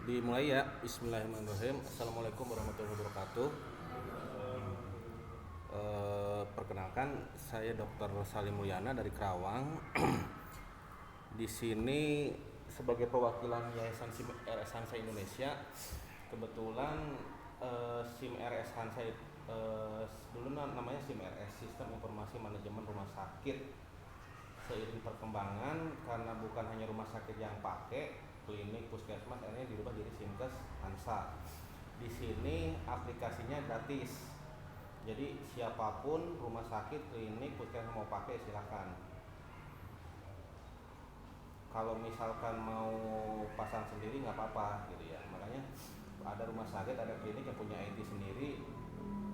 Dimulai ya. Bismillahirrahmanirrahim. Assalamualaikum warahmatullahi wabarakatuh. Perkenalkan, saya Dr. Salim Mulyana dari Kerawang. Di sini sebagai perwakilan Yayasan SIM RS Hansa Indonesia. Kebetulan SIM RS Hansa dulu namanya SIM RS, Sistem Informasi Manajemen Rumah Sakit. Seiring perkembangan, karena bukan hanya rumah sakit yang pakai, klinik, puskesmas, akhirnya dirubah jadi Simkes Hansa. Di sini aplikasinya gratis. Jadi siapapun rumah sakit, klinik, puskesmas mau pakai silakan. Kalau misalkan mau pasang sendiri nggak apa-apa gitu ya. Makanya ada rumah sakit, ada klinik yang punya IT sendiri,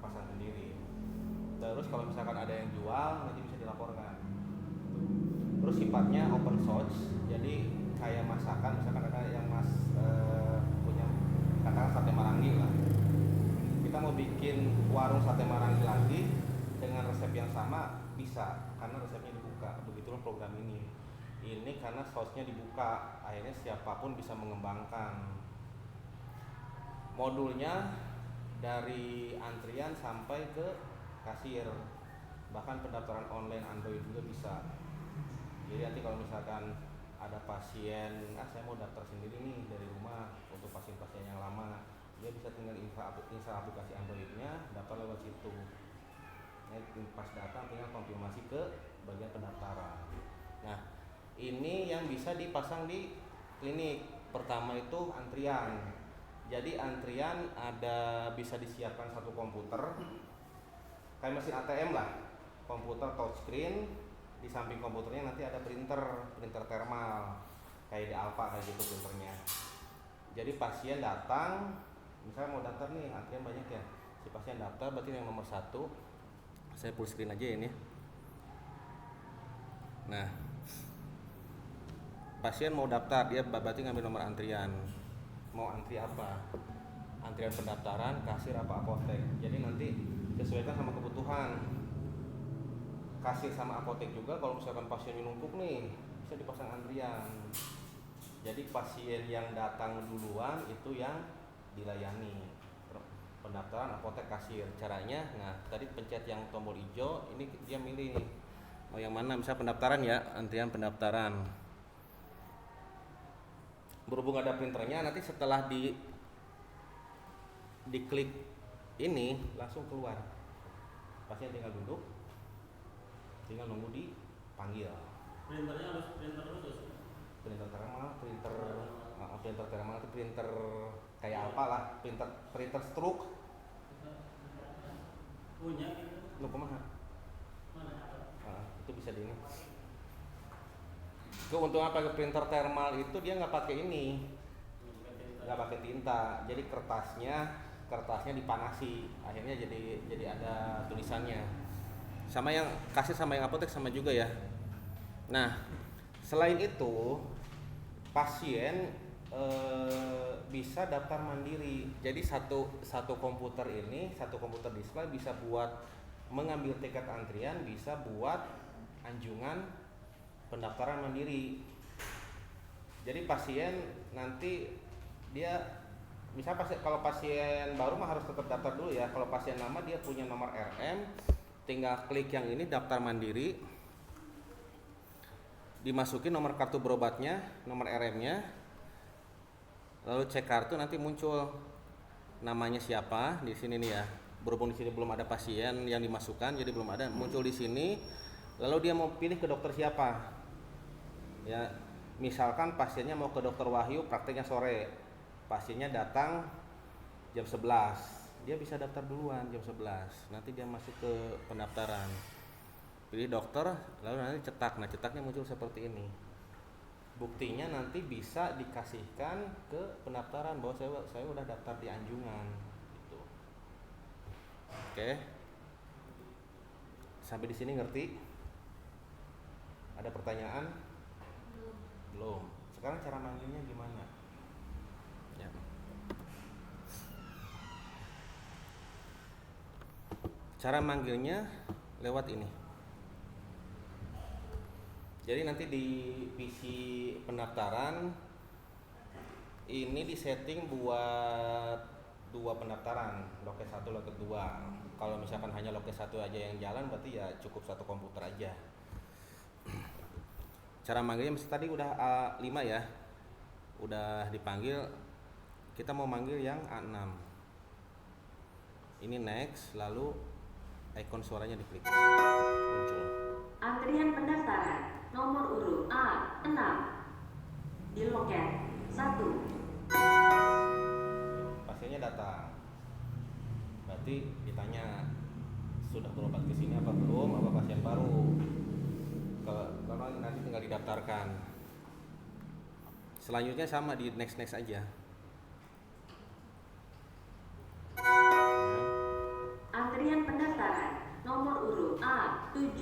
pasang sendiri. Terus kalau misalkan ada yang jual, nanti bisa dilaporkan. Terus sifatnya open source, jadi kayak masakan, misalkan ada yang punya katakan sate marangi lah, kita mau bikin warung sate marangi lagi dengan resep yang sama bisa, karena resepnya dibuka. Begitulah program ini karena source-nya dibuka, akhirnya siapapun bisa mengembangkan. Modulnya dari antrian sampai ke kasir, bahkan pendaftaran online Android juga bisa. Jadi nanti kalau misalkan ada pasien, saya mau daftar sendiri nih dari rumah untuk pasien-pasien yang lama, dia bisa tinggal install aplikasi Androidnya, daftar lewat situ. Pas datang tinggal konfirmasi ke bagian pendaftaran. Nah, ini yang bisa dipasang di klinik. Pertama itu antrian. Jadi antrian bisa disiapkan satu komputer, kayak mesin ATM lah, komputer touchscreen. Di samping komputernya nanti ada printer thermal kayak di Alfa kayak gitu printernya. Jadi pasien datang, misalnya mau daftar nih, antrian banyak ya, si pasien daftar, berarti yang nomor 1, saya full screen aja ini. Nah, pasien mau daftar, dia berarti ngambil nomor antrian, mau antri apa, antrian pendaftaran, kasir apa apotek. Jadi nanti sesuaikan sama kebutuhan kasir sama apotek juga. Kalau misalkan pasiennya numpuk nih, bisa dipasang antrian. Jadi pasien yang datang duluan itu yang dilayani. Pendaftaran, apotek, kasir. Caranya, nah tadi pencet yang tombol hijau, ini dia milih nih mau yang mana. Misalnya pendaftaran ya, antrian pendaftaran. Berhubung ada printernya, nanti setelah diklik ini langsung keluar. Pasien tinggal duduk, tinggal nunggu dipanggil. Printernya harus printer khusus. Printer thermal itu printer kayak apa lah, printer stroke. Punya gitu. Lu kumaha? Mana? Itu bisa di ini. Keuntungan pakai printer thermal itu dia nggak pakai ini, nggak pakai tinta. Jadi kertasnya dipanasi, akhirnya jadi ada tulisannya. Sama yang kasir sama yang apotek sama juga ya. Nah, selain itu pasien bisa daftar mandiri. Jadi satu komputer display bisa buat mengambil tiket antrian, bisa buat anjungan pendaftaran mandiri. Jadi pasien nanti dia kalau pasien baru mah harus tetap daftar dulu ya. Kalau pasien lama dia punya nomor RM, tinggal klik yang ini daftar mandiri, dimasukin nomor kartu berobatnya, nomor RM-nya, lalu cek kartu, nanti muncul namanya siapa di sini nih ya. Berhubung di sini belum ada pasien yang dimasukkan, jadi belum ada, muncul di sini. Lalu dia mau pilih ke dokter siapa. Ya, misalkan pasiennya mau ke dokter Wahyu, prakteknya sore. Pasiennya datang jam 11. Dia bisa daftar duluan jam 11. Nanti dia masuk ke pendaftaran. Pilih dokter, lalu nanti cetak. Nah, cetaknya muncul seperti ini. Buktinya nanti bisa dikasihkan ke pendaftaran bahwa saya udah daftar di anjungan gitu. Oke. Sampai di sini ngerti? Ada pertanyaan? Belum. Sekarang cara manggilnya gimana? Ya. Cara manggilnya lewat ini. Jadi nanti di PC pendaftaran Ini disetting buat 2 pendaftaran, loket 1, loket 2. Kalau misalkan hanya loket 1 aja yang jalan, berarti ya cukup 1 komputer aja. Cara manggilnya tadi udah A5 ya, udah dipanggil. Kita mau manggil yang A6. Ini next, lalu icon suaranya diklik, muncul. Antrian pendaftaran nomor urut A6 di loket 1. Pasiennya datang, berarti ditanya sudah berobat ke sini apa belum, apa pasien baru. Kalau nanti tinggal didaftarkan. Selanjutnya sama, di next aja. Antrian pendaftaran nomor urut A7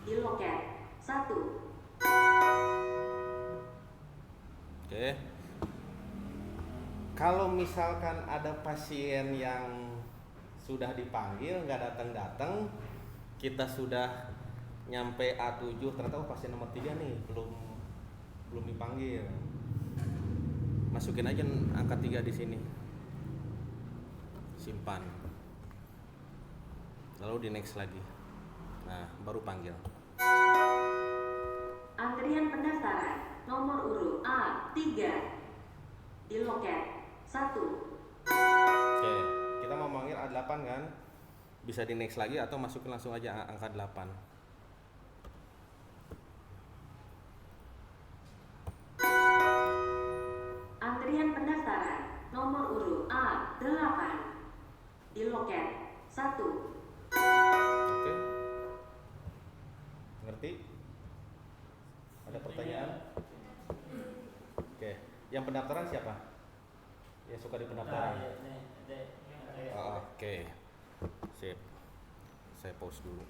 di loket 1. Oke. Kalau misalkan ada pasien yang sudah dipanggil nggak datang, kita sudah nyampe A7, ternyata pasien nomor 3 nih belum dipanggil. Masukin aja angka 3 di sini. Simpan. Lalu di next lagi. Nah, baru panggil. Antrian pendaftaran nomor urut A3 di loket 1. Oke, kita mau manggil A8 kan? Bisa di next lagi atau masukin langsung aja angka 8. Antrian pendaftaran nomor urut A8 di loket 1. Oke. Ngerti? Ada pertanyaan? Oke. Yang pendaftaran siapa? Yang suka di pendaftaran? Nah, ini, Oke. Sip. Saya pause dulu.